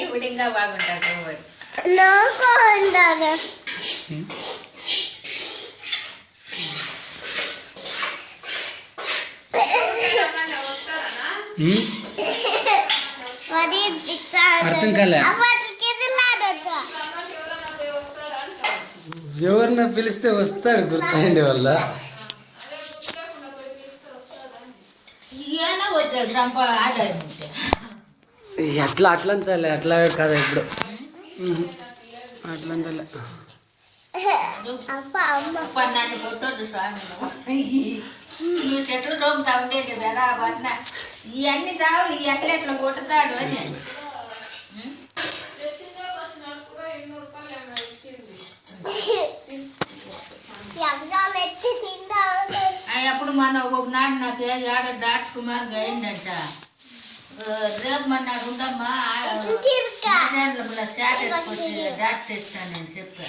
ఇప్పుడు ఇంకా బాగుంటారు అర్థం కాలే ఎవరిన పిలిస్తే వస్తాడు గుర్తండి వల్ల అట్లా అట్లంతలే అట్లా కాదు ఇప్పుడు అట్లంతలే నన్ను కొట్టొద్దు స్వామి నువ్వు చెట్లు సోముతా ఉండేది వెరా వన్న ఇవన్నీ రావు ఈ ఎట్లా కొట్టుతాడు అని అప్పుడు మన ఒకనాడు నాకు ఆడ డాట్ కుమార్ అయిందట రేపు మన్నాడు ఉండమ్మా స్టాటస్ వచ్చి డాట్ తెస్తానని చెప్పా